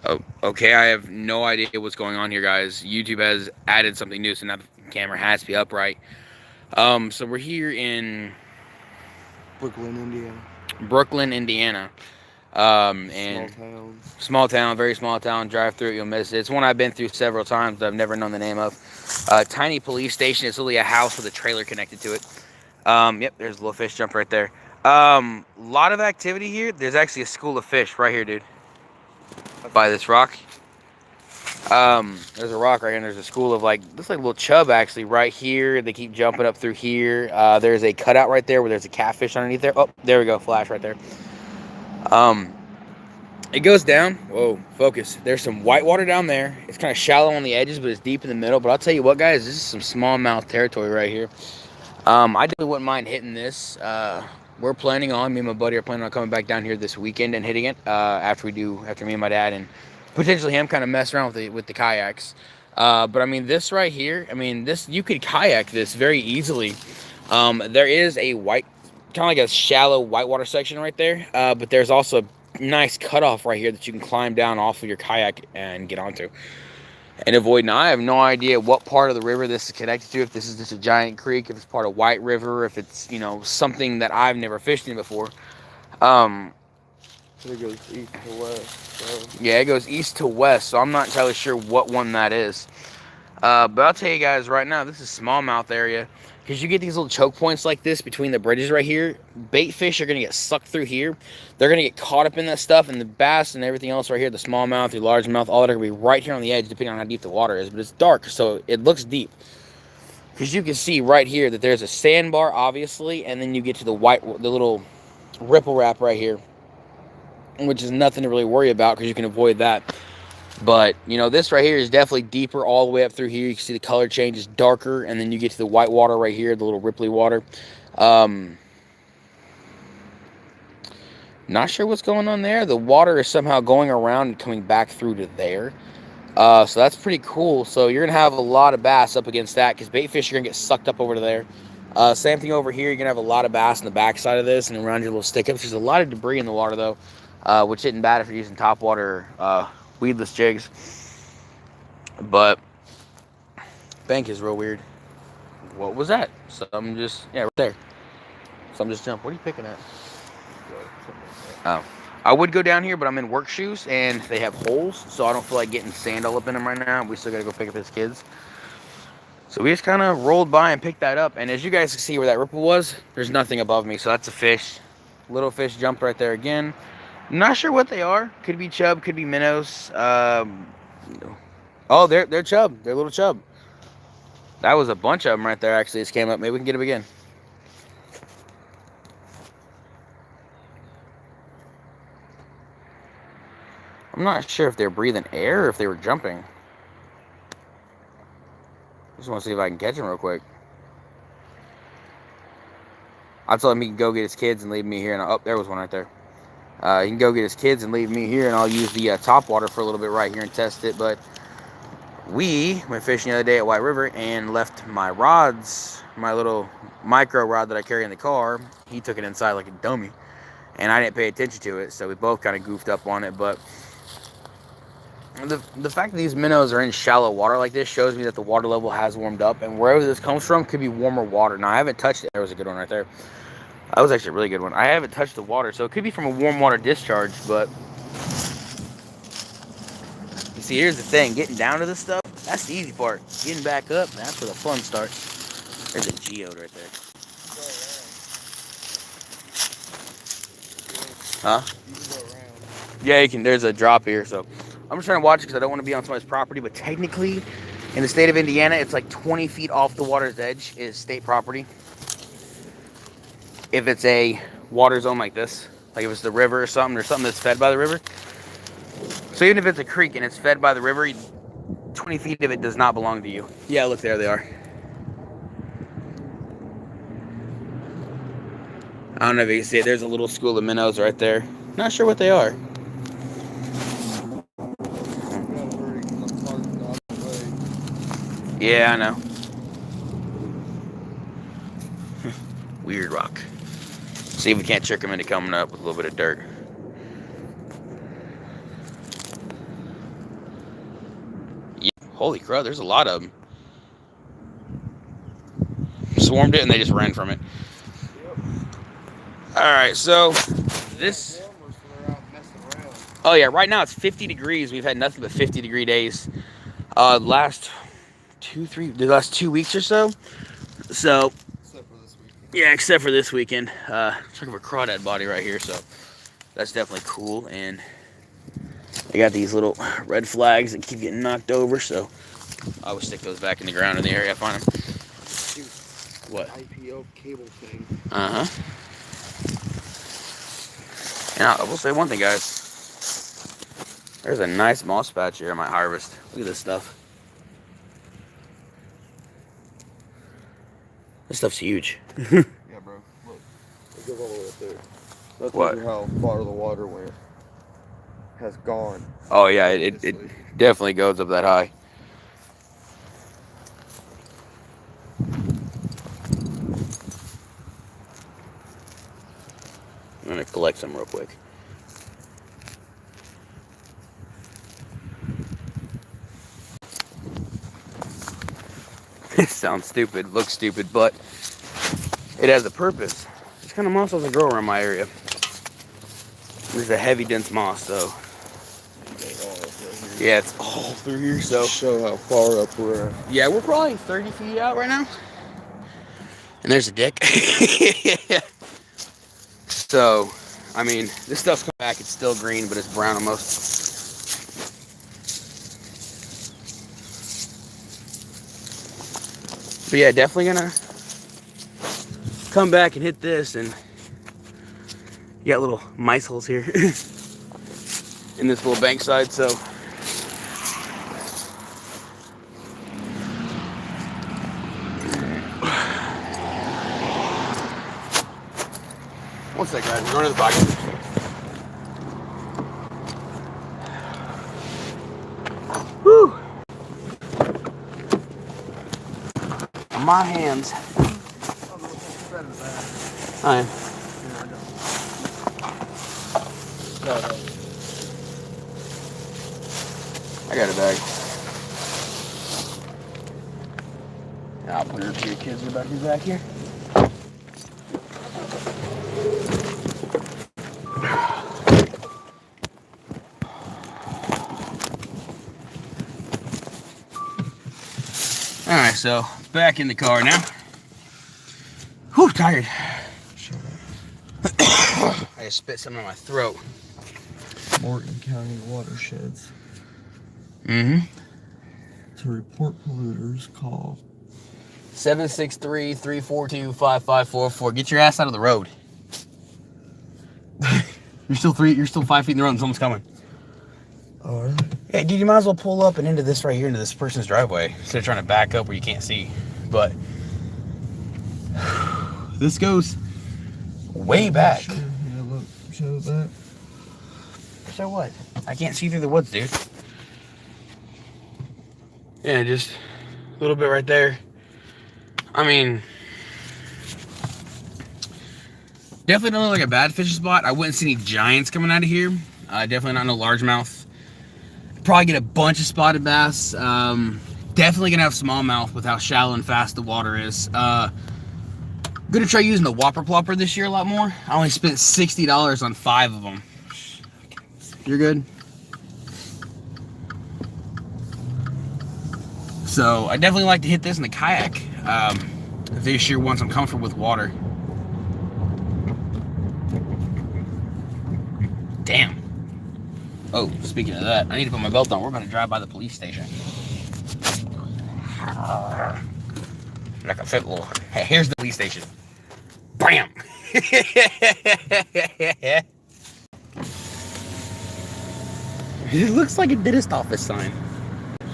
Oh, okay, I have no idea what's going on here, guys. YouTube has added something new, so now the camera has to be upright. So we're here in Brooklyn, Indiana. Brooklyn, Indiana. Small And town. small town, very small town. Drive through it, you'll miss it. It's one I've been through several times, but I've never known the name of. Tiny police station. It's literally a house with a trailer connected to it. Yep, there's a little fish jump right there. Lot of activity here. There's actually a school of fish right here, dude. By this rock. There's a rock right here, and there's a school of like looks like a little chub actually right here. They keep jumping up through here. There's a cutout right there where there's a catfish underneath there. Oh, there we go, flash right there. Um, it goes down. Whoa, focus. There's some white water down there. It's kind of shallow on the edges, but it's deep in the middle. But I'll tell you what, guys, this is some smallmouth territory right here. I definitely wouldn't mind hitting this. We're planning on me and my buddy are planning on coming back down here this weekend and hitting it after me and my dad and potentially him kind of mess around with the kayaks. But I mean this right here. I mean this you could kayak this very easily. There is a white kind of like a shallow whitewater section right there, but there's also a nice cutoff right here that you can climb down off of your kayak and get onto and avoid. Now, I have no idea what part of the river this is connected to. If this is just a giant creek, if it's part of White River, if it's something that I've never fished in before. Um, It goes east to west. So. yeah, it goes east to west, so I'm not entirely sure what one that is. But I'll tell you guys right now, this is smallmouth area. Because you get these little choke points like this between the bridges right here. Bait fish are going to get sucked through here. They're going to get caught up in that stuff. And the bass and everything else right here, the smallmouth, the largemouth, all that are going to be right here on the edge depending on how deep the water is. But it's dark, so it looks deep. Because you can see right here that there's a sandbar, obviously. And then you get to the little ripple wrap right here. Which is nothing to really worry about because you can avoid that. But, this right here is definitely deeper all the way up through here. You can see the color change is darker, and then you get to the white water right here, the little ripply water. Not sure what's going on there. The water is somehow going around and coming back through to there. So that's pretty cool. So you're going to have a lot of bass up against that because bait fish are going to get sucked up over to there. Same thing over here. You're going to have a lot of bass on the backside of this and around your little stick-ups. There's a lot of debris in the water, though, which isn't bad if you're using topwater weedless jigs. But bank is real weird. What was that? Something just right there. Something just jumped. What are you picking at? Oh. I would go down here, but I'm in work shoes and they have holes, so I don't feel like getting sand all up in them right now. We still gotta go pick up his kids. So we just kind of rolled by and picked that up. And as you guys can see where that ripple was, there's nothing above me, so that's a fish. Little fish jumped right there again. Not sure what they are. Could be chub, could be minnows. Oh, they're chub. They're little chub. That was a bunch of them right there. Actually, just came up. Maybe we can get them again. I'm not sure if they're breathing air or if they were jumping. Just want to see if I can catch him real quick. I told him he can go get his kids and leave me here. And oh, there was one right there. He can go get his kids and leave me here, and I'll use the top water for a little bit right here and test it. But we went fishing the other day at White River and left my rods, my little micro rod that I carry in the car. He took it inside like a dummy, and I didn't pay attention to it, so we both kind of goofed up on it. But the fact that these minnows are in shallow water like this shows me that the water level has warmed up, and wherever this comes from could be warmer water. Now, I haven't touched it. There was a good one right there. That was actually a really good one. I haven't touched the water, so it could be from a warm water discharge, but you see, here's the thing. Getting down to this stuff, that's the easy part. Getting back up, that's where the fun starts. There's a geode right there. Huh? Yeah, you can. There's a drop here, so I'm just trying to watch it because I don't want to be on somebody's property, but technically, in the state of Indiana, it's like 20 feet off the water's edge is state property. If it's a water zone like this, like if it's the river or something that's fed by the river. So even if it's a creek and it's fed by the river, 20 feet of it does not belong to you. Yeah, look, there they are. I don't know if you can see it. There's a little school of minnows right there. Not sure what they are. Yeah, I know. Weird rock. See if we can't trick them into coming up with a little bit of dirt. Holy crap, there's a lot of them. Swarmed it and they just ran from it. Yep. Alright, so this... Oh yeah, right now it's 50 degrees. We've had nothing but 50-degree days. The last 2 weeks or so. So, Except for this weekend. yeah, except for this weekend. Talking of a crawdad body right here, so that's definitely cool. And I got these little red flags that keep getting knocked over, so I always stick those back in the ground in the area I find them. Dude, What? IPO cable thing. Uh-huh. And I will say one thing, guys. There's a nice moss patch here I might harvest. Look at this stuff. This stuff's huge. Yeah, bro. Look. It goes all the way up there. That's What? how far the water went. Has gone. Oh yeah, it definitely goes up that high. I'm gonna collect some real quick. It sounds stupid, looks stupid, but it has a purpose. This kind of moss doesn't grow around my area. This is a heavy, dense moss, so yeah, it's all through here. So show how far up we're at. yeah, we're probably 30 feet out right now. And there's a dick. So, I mean, this stuff's come back. It's still green, but it's brown almost. But yeah, definitely gonna come back and hit this. And you got little mice holes here in this little bank side, so one sec, guys. Go to the pocket. Whew. My hands. I am. I got a bag. I'll put it up to your kids about who's back here. Alright, so back in the car now. Whew, tired. I just spit something in my throat. Morton County watersheds. Mm-hmm. To report polluters, call 763-342-5544. Get your ass out of the road. You're still 5 feet in the road and someone's coming. Oh, really? Yeah, dude, you might as well pull up and into this right here, into this person's driveway, instead of trying to back up where you can't see. But this goes way back. Yeah, look, show that. So what? I can't see through the woods, dude. Yeah, just a little bit right there. I mean, definitely don't look like a bad fishing spot. I wouldn't see any giants coming out of here. Definitely not no largemouth. Probably get a bunch of spotted bass. Definitely gonna have smallmouth with how shallow and fast the water is. Gonna try using the Whopper Plopper this year a lot more. I only spent $60 on 5 of them. You're good? So I definitely like to hit this in the kayak this year once I'm comfortable with water. Damn. Oh, speaking of that, I need to put my belt on. We're going to drive by the police station. Like a fit little. Hey, here's the police station. Bam! It looks like a dentist office sign.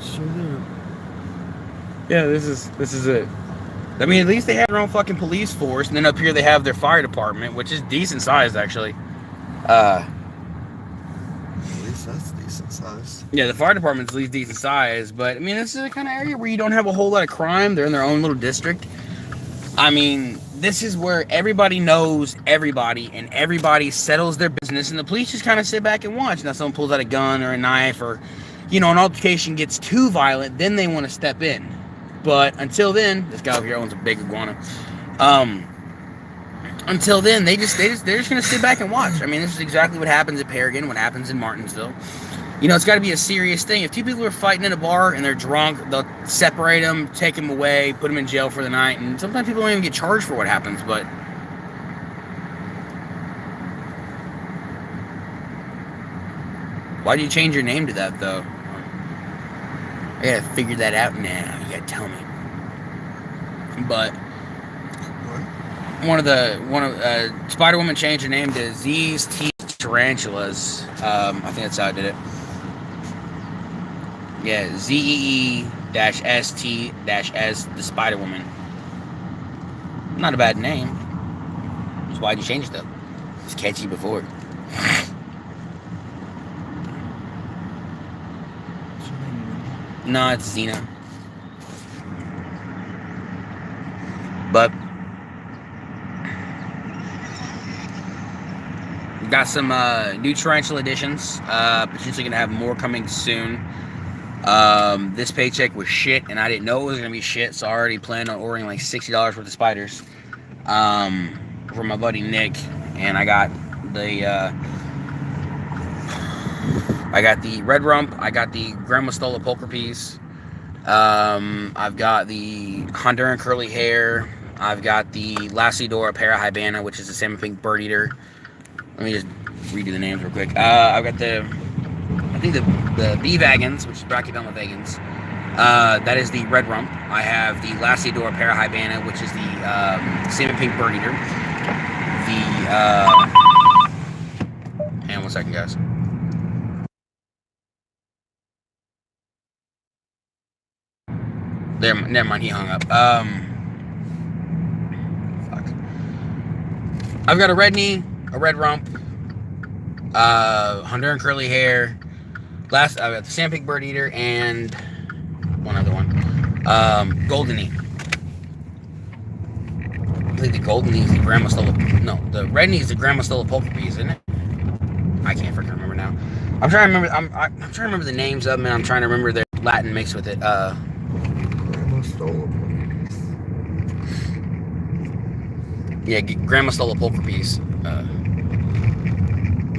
Sure do. Yeah, this is it. I mean, at least they have their own fucking police force, and then up here they have their fire department, which is decent sized actually. At least that's decent size. Yeah, the fire department's at least decent size, but I mean, this is the kind of area where you don't have a whole lot of crime. They're in their own little district. I mean, this is where everybody knows everybody, and everybody settles their business, and the police just kind of sit back and watch. Now, someone pulls out a gun or a knife or, an altercation gets too violent, then they want to step in. But until then, this guy over here owns a big iguana. Until then, they're just gonna sit back and watch. I mean, this is exactly what happens at Paragon, what happens in Martinsville. It's got to be a serious thing. If two people are fighting in a bar and they're drunk, they'll separate them, take them away, put them in jail for the night, and sometimes people don't even get charged for what happens. But why do you change your name to that, though? I gotta figure that out now. You gotta tell me. But Spider-Woman changed her name to Z's T Tarantulas. I think that's how I did it. Yeah, ZEE-ST-S, the Spider-Woman. Not a bad name. That's why'd you change it though? It's catchy before. No, it's Xena. But got some new Tarantula editions. Potentially gonna have more coming soon. This paycheck was shit, and I didn't know it was gonna be shit, so I already planned on ordering like $60 worth of spiders from my buddy Nick, and I got the Red Rump, I got the Grandma Stola Polka Piece, I've got the Honduran Curly Hair, I've got the Lacidora Parahybana, which is a salmon pink bird eater. Let me just redo the names real quick. I've got the B Vagans, which is Brachypelma vagans. That is the Red Rump. I have the Lacidora Parahybana, which is the salmon pink bird eater. Hang on one second, guys. There, never mind, he hung up. Fuck. I've got a red knee, a red rump, Honduran curly hair. I've got the Sandpig bird eater and one other one. Golden knee. I think the golden knee is the Grandma Stola. No, the red knee is the Grandma Stola Polka Piece, isn't it? I can't freaking remember now. I'm trying to remember. I'm trying to remember the names of them, and I'm trying to remember their Latin mixed with it. Grandma Stola. Yeah, Grandma Stola Polka Piece.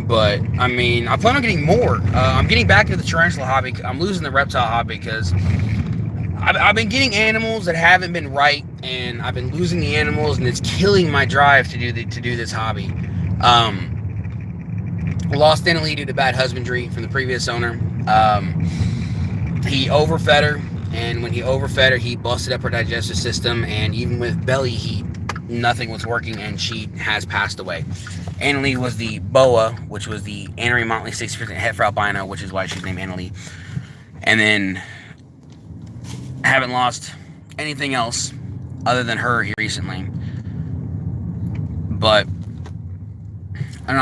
But I mean, I plan on getting more. I'm getting back into the tarantula hobby. I'm losing the reptile hobby because I've been getting animals that haven't been right, and I've been losing the animals, and it's killing my drive to do this hobby. Lost Annalie due to bad husbandry from the previous owner. He overfed her, and when he overfed her, he busted up her digestive system, and even with belly heat, nothing was working, and she has passed away. Annalie was the boa, which was the Annery Motley 60% heifer albino, which is why she's named Annalie. And then haven't lost anything else other than her here recently. But I don't know,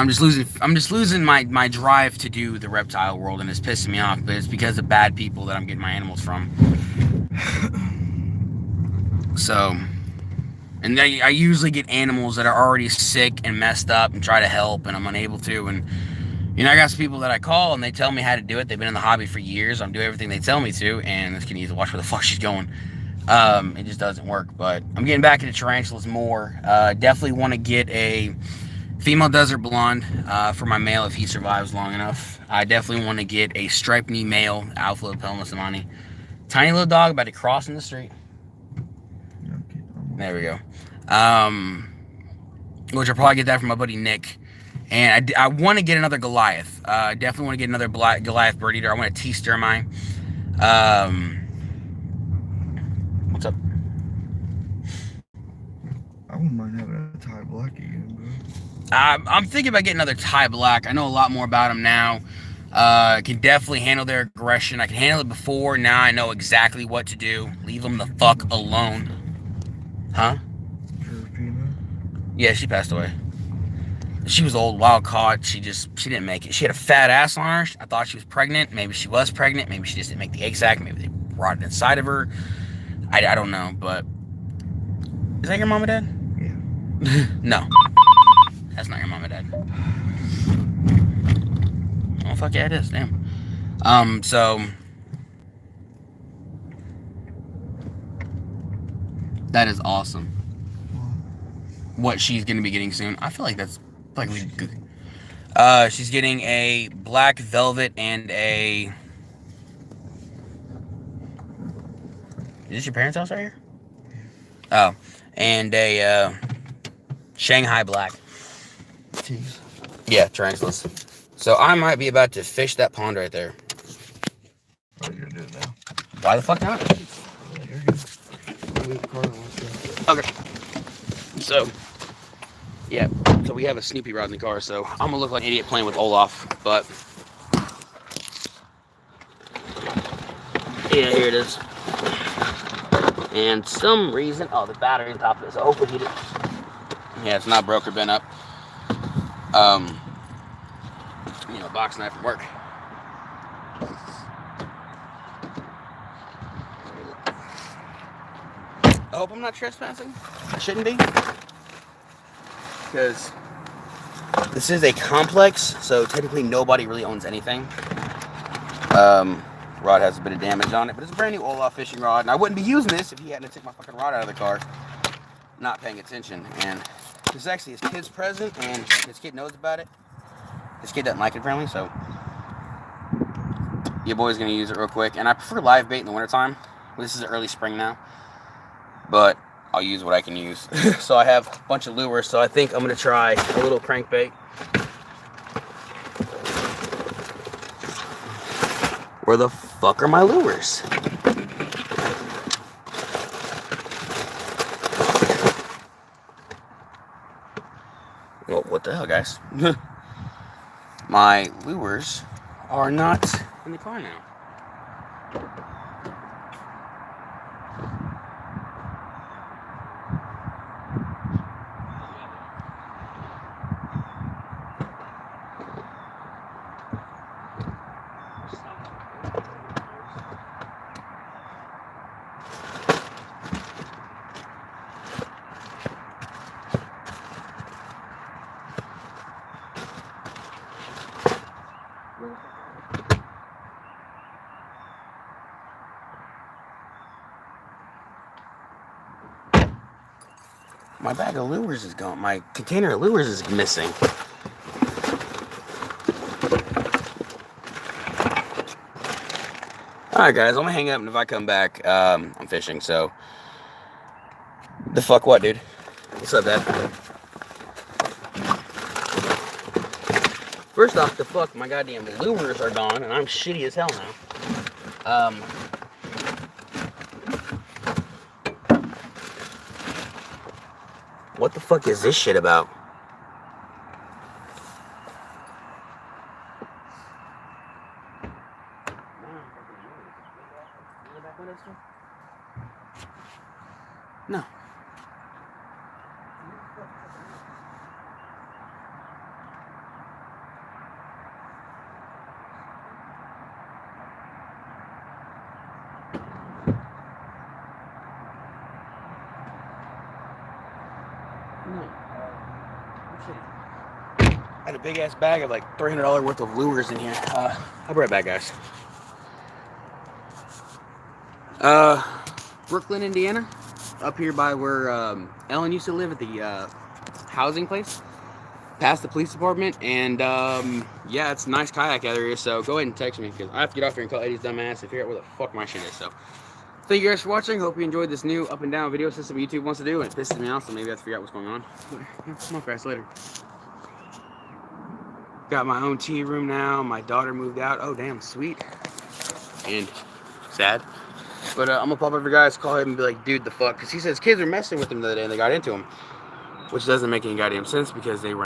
I'm just losing my drive to do the reptile world, and it's pissing me off, but it's because of bad people that I'm getting my animals from. So, and I usually get animals that are already sick and messed up and try to help, and I'm unable to. And I got some people that I call and they tell me how to do it. They've been in the hobby for years. I'm doing everything they tell me to, and this kid needs to watch where the fuck she's going. It just doesn't work. But I'm getting back into tarantulas more. Definitely want to get a female desert blonde for my male if he survives long enough. I definitely want to get a striped knee male, Alpha Pelma Samani. Tiny little dog about to cross in the street. There we go. Which I'll probably get that from my buddy Nick. And I want to get another Goliath. I definitely want to get another Goliath bird eater. I want a T Sturmai. What's up? I wouldn't mind having a Thai black again, bro. I'm thinking about getting another Thai black. I know a lot more about them now. I can definitely handle their aggression. I can handle it before. Now I know exactly what to do. Leave them the fuck alone. Huh? Yeah, she passed away. She was old, wild caught. She didn't make it. She had a fat ass on her. I thought she was pregnant. Maybe she was pregnant. Maybe she just didn't make the egg sac. Maybe they brought it inside of her. I don't know, but is that your mom and dad? Yeah. No. That's not your mom and dad. Oh fuck yeah, it is. Damn. So That is awesome. What she's gonna be getting soon. I feel like that's like good. She's getting a black velvet and a. Is this your parents' house right here? Oh, and a Shanghai black. Jeez. Yeah, tarantulas. So I might be about to fish that pond right there. Oh, you're gonna do it now. Why the fuck not? Yeah, you're good. Leave the car and let's go. Okay. So, yeah. So we have a Snoopy rod in the car, so I'm gonna look like an idiot playing with Olaf, but yeah, here it is. And some reason, oh, the battery on top of it, so hopefully he yeah, it's not broke or bent up. You know, box knife from work. I hope I'm not trespassing. I shouldn't be. Because this is a complex, so technically nobody really owns anything. Rod has a bit of damage on it, but it's a brand new Olaf fishing rod, and I wouldn't be using this if he hadn't taken my fucking rod out of the car, not paying attention. And this is actually his kid's present, and his kid knows about it. His kid doesn't like it apparently, so your boy's gonna use it real quick. And I prefer live bait in the wintertime. This is early spring now, but I'll use what I can use. So I have a bunch of lures, so I think I'm gonna try a little crankbait. Where the fuck are my lures? Well, what the hell, guys? My lures are not in the car now. My bag of lures is gone. My container of lures is missing. Alright guys, I'm gonna hang up, and if I come back, I'm fishing, so. The fuck what, dude? What's up, Dad? First off, the fuck, my goddamn lures are gone, and I'm shitty as hell now. What the fuck is this shit about? No. I had a big ass bag of like $300 worth of lures in here. I'll be right back, guys. Brooklyn, Indiana, up here by where Ellen used to live at the housing place, past the police department, and yeah, it's a nice kayak area. So go ahead and text me because I have to get off here and call Eddie's dumbass to figure out where the fuck my shit is. So thank you guys for watching. Hope you enjoyed this new up and down video system YouTube wants to do, and it pisses me off, so maybe I have to figure out what's going on. Come on, guys, later. Got my own tea room now. My daughter moved out. Oh, damn, sweet. And sad. But I'm gonna pop over guys, call him and be like, dude, the fuck? Because he says kids were messing with him the other day and they got into him. Which doesn't make any goddamn sense because they were